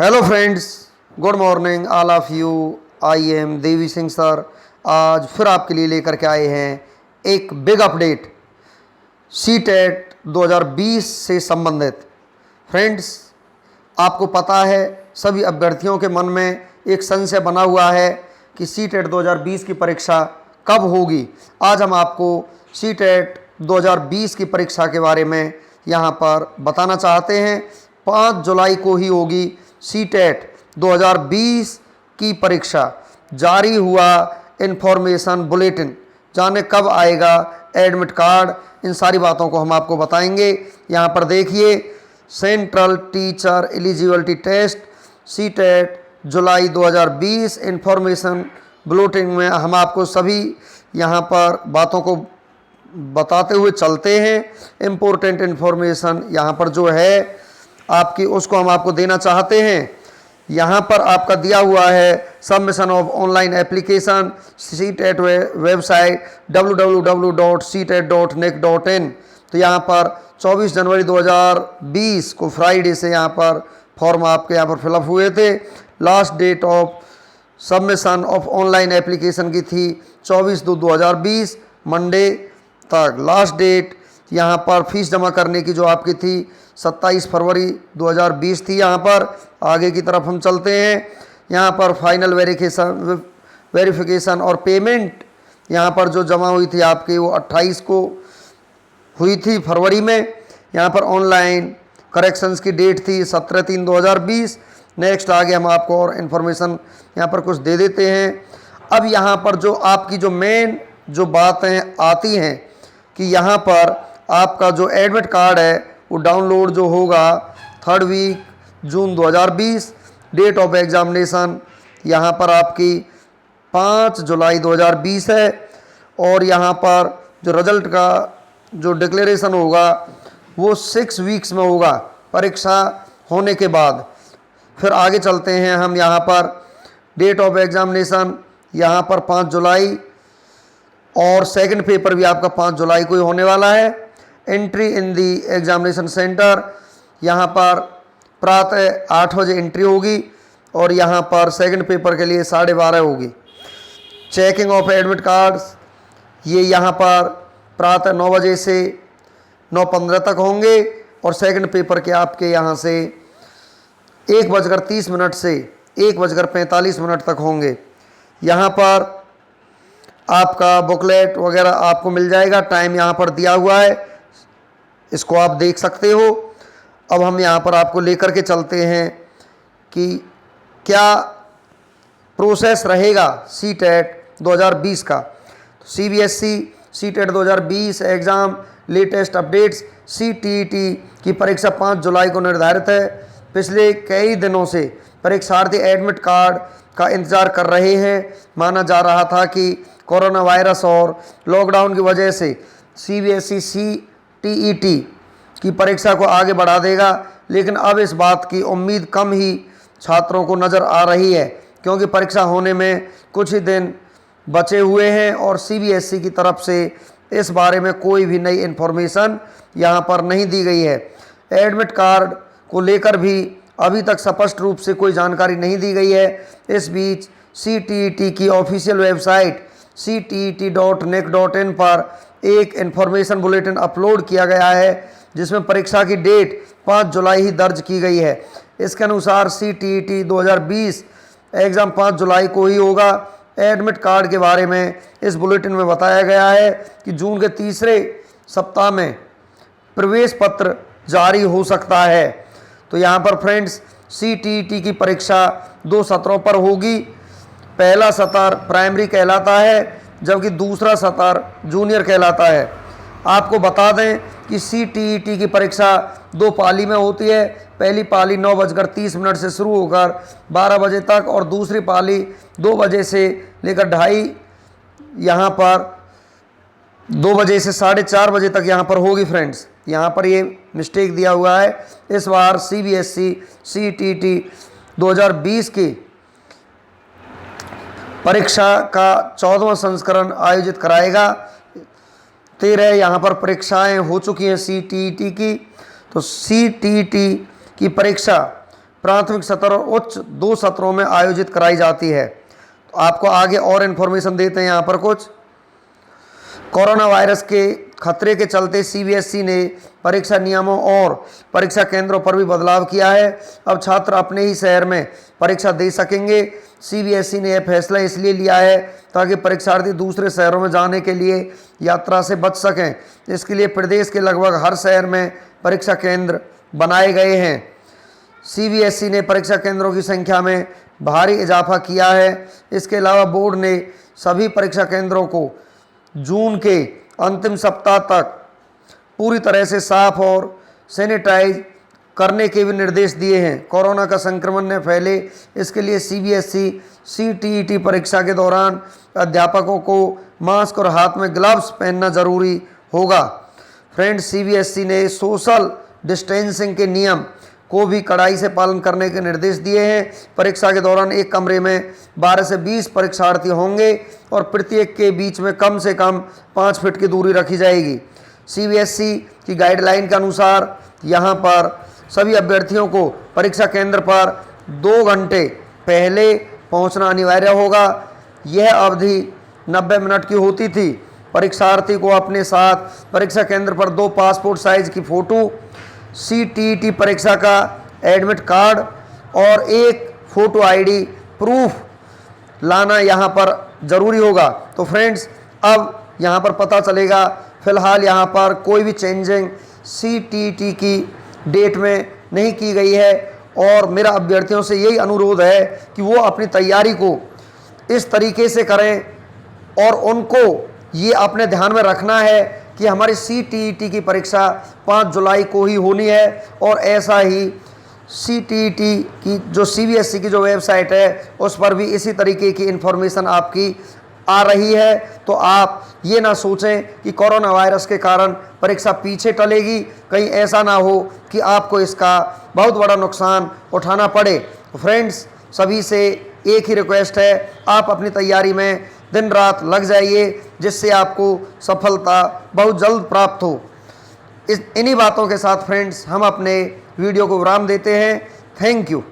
Hello friends, good morning all of you. I am Devi Singh sir. आज फिर आपके लिए लेकर के आए हैं एक बिग अपडेट सी टेट 2020 से संबंधित। फ्रेंड्स, आपको पता है सभी अभ्यर्थियों के मन में एक संशय बना हुआ है कि सी टेट 2020 की परीक्षा कब होगी। आज हम आपको सी टेट 2020 की परीक्षा के बारे में यहाँ पर बताना चाहते हैं। 5 जुलाई को ही होगी सी टेट 2020 की परीक्षा। जारी हुआ इन्फॉर्मेशन बुलेटिन, जाने कब आएगा एडमिट कार्ड, इन सारी बातों को हम आपको बताएंगे। यहाँ पर देखिए, central teacher eligibility test C TET जुलाई 2020 इन्फॉर्मेशन बुलेटिन में हम आपको सभी यहाँ पर बातों को बताते हुए चलते हैं। इम्पोर्टेंट इन्फॉर्मेशन यहाँ पर जो है आपकी, उसको हम आपको देना चाहते हैं। यहाँ पर आपका दिया हुआ है submission of online application C TET website www.ctet.nic.in। तो यहाँ पर 24 जनवरी 2020 को फ्राइडे से यहाँ पर फॉर्म आपके यहाँ पर फिलअप हुए थे। Last date of submission of online application की थी 24/2/2020 मंडे तक। लास्ट डेट यहाँ पर फीस जमा करने की जो आपकी थी 27 फरवरी 2020 थी। यहाँ पर आगे की तरफ हम चलते हैं। यहाँ पर फाइनल वेरिफिकेशन और पेमेंट यहाँ पर जो जमा हुई थी आपकी वो 28 को हुई थी फरवरी में। यहाँ पर ऑनलाइन करेक्शंस की डेट थी 17/3/2020। नेक्स्ट आगे हम आपको और इन्फॉर्मेशन यहाँ पर कुछ दे देते हैं। अब यहाँ पर जो आपकी जो मेन जो बातें आती हैं कि यहाँ पर आपका जो एडमिट कार्ड है वो डाउनलोड जो होगा 3rd week June 2020। Date of examination यहाँ पर आपकी 5 जुलाई 2020 है। और यहाँ पर जो रिजल्ट का जो डिक्लेरेशन होगा वो 6 वीक्स में होगा परीक्षा होने के बाद। फिर आगे चलते हैं हम। यहाँ पर डेट ऑफ एग्जामिनेशन यहाँ पर 5 जुलाई और सेकंड पेपर भी आपका 5 जुलाई को ही होने वाला है। Entry in the examination centre यहाँ पर प्रातः 8 बजे एंट्री होगी और यहाँ पर सेकंड पेपर के लिए 12:30 होगी। चेकिंग ऑफ एडमिट कार्ड्स ये यहाँ पर प्रातः 9 बजे से 9:15 तक होंगे और सेकंड पेपर के आपके यहाँ से 1:30 से 1:45 तक होंगे। यहाँ पर आपका बुकलेट वगैरह आपको मिल जाएगा। टाइम यहाँ पर दिया हुआ है, इसको आप देख सकते हो। अब हम यहाँ पर आपको लेकर के चलते हैं कि क्या प्रोसेस रहेगा सी टेट 2020 का। CBSE C TET 2020 exam latest updates CTET की परीक्षा 5 जुलाई को निर्धारित है। पिछले कई दिनों से परीक्षार्थी एडमिट कार्ड का इंतज़ार कर रहे हैं। माना जा रहा था कि कोरोना वायरस और लॉकडाउन की वजह से CBSE CTET की परीक्षा को आगे बढ़ा देगा, लेकिन अब इस बात की उम्मीद कम ही छात्रों को नज़र आ रही है, क्योंकि परीक्षा होने में कुछ ही दिन बचे हुए हैं और CBSE की तरफ से इस बारे में कोई भी नई इन्फॉर्मेशन यहाँ पर नहीं दी गई है। एडमिट कार्ड को लेकर भी अभी तक स्पष्ट रूप से कोई जानकारी नहीं दी गई है। इस बीच CTET की ऑफिशियल वेबसाइट ctet.nic.in पर एक इन्फॉर्मेशन बुलेटिन अपलोड किया गया है, जिसमें परीक्षा की डेट 5 जुलाई ही दर्ज की गई है। इसके अनुसार CTET 2020 एग्ज़ाम 5 जुलाई को ही होगा। एडमिट कार्ड के बारे में इस बुलेटिन में बताया गया है कि जून के तीसरे सप्ताह में प्रवेश पत्र जारी हो सकता है। तो यहाँ पर फ्रेंड्स, CTET की परीक्षा 2 सत्रों पर होगी। पहला सत्र प्राइमरी कहलाता है, जबकि दूसरा सत्र जूनियर कहलाता है। आपको बता दें कि CTET की परीक्षा 2 पाली में होती है। पहली पाली 9:30 से शुरू होकर 12 बजे तक और दूसरी पाली 2 बजे से लेकर 2:30 यहाँ पर 2 बजे से 4:30 बजे तक यहाँ पर होगी। फ्रेंड्स, यहाँ पर ये मिस्टेक दिया हुआ है। इस बार CBSE CTET 2020 की परीक्षा का 14वां संस्करण आयोजित कराएगा। 13 यहाँ पर परीक्षाएं हो चुकी हैं CTET की। तो CTET की परीक्षा प्राथमिक सत्र और उच्च 2 सत्रों में आयोजित कराई जाती है। तो आपको आगे और इन्फॉर्मेशन देते हैं यहाँ पर कुछ। कोरोना वायरस के खतरे के चलते सीबीएसई ने परीक्षा नियमों और परीक्षा केंद्रों पर भी बदलाव किया है। अब छात्र अपने ही शहर में परीक्षा दे सकेंगे। सीबीएसई ने यह फैसला इसलिए लिया है ताकि परीक्षार्थी दूसरे शहरों में जाने के लिए यात्रा से बच सकें। इसके लिए प्रदेश के लगभग हर शहर में परीक्षा केंद्र बनाए गए हैं। सीबीएसई ने परीक्षा केंद्रों की संख्या में भारी इजाफा किया है। इसके अलावा बोर्ड ने सभी परीक्षा केंद्रों को जून के अंतिम सप्ताह तक पूरी तरह से साफ और सैनिटाइज करने के भी निर्देश दिए हैं। कोरोना का संक्रमण न फैले इसके लिए सीबीएसई सीटीईटी परीक्षा के दौरान अध्यापकों को मास्क और हाथ में ग्लव्स पहनना जरूरी होगा। फ्रेंड्स, सीबीएसई ने सोशल डिस्टेंसिंग के नियम को भी कड़ाई से पालन करने के निर्देश दिए हैं। परीक्षा के दौरान एक कमरे में 12 से 20 परीक्षार्थी होंगे और प्रत्येक के बीच में कम से कम 5 फीट की दूरी रखी जाएगी। सीबीएसई की गाइडलाइन के अनुसार यहाँ पर सभी अभ्यर्थियों को परीक्षा केंद्र पर 2 घंटे पहले पहुँचना अनिवार्य होगा। यह अवधि 90 मिनट की होती थी। परीक्षार्थी को अपने साथ परीक्षा केंद्र पर 2 पासपोर्ट साइज की फ़ोटो, सीटीईटी परीक्षा का एडमिट कार्ड और एक फ़ोटो आईडी प्रूफ लाना यहाँ पर ज़रूरी होगा। तो फ्रेंड्स, अब यहाँ पर पता चलेगा। फ़िलहाल यहाँ पर कोई भी चेंजिंग सीटीईटी की डेट में नहीं की गई है और मेरा अभ्यर्थियों से यही अनुरोध है कि वो अपनी तैयारी को इस तरीके से करें और उनको ये अपने ध्यान में रखना है कि हमारी सीटीईटी की परीक्षा 5 जुलाई को ही होनी है। और ऐसा ही सीटीईटी की जो सीबीएसई की जो वेबसाइट है उस पर भी इसी तरीके की इन्फॉर्मेशन आपकी आ रही है। तो आप ये ना सोचें कि कोरोना वायरस के कारण परीक्षा पीछे टलेगी, कहीं ऐसा ना हो कि आपको इसका बहुत बड़ा नुकसान उठाना पड़े। तो फ्रेंड्स, सभी से एक ही रिक्वेस्ट है, आप अपनी तैयारी में दिन रात लग जाइए जिससे आपको सफलता बहुत जल्द प्राप्त हो। इन्हीं बातों के साथ फ्रेंड्स हम अपने वीडियो को विराम देते हैं। Thank you.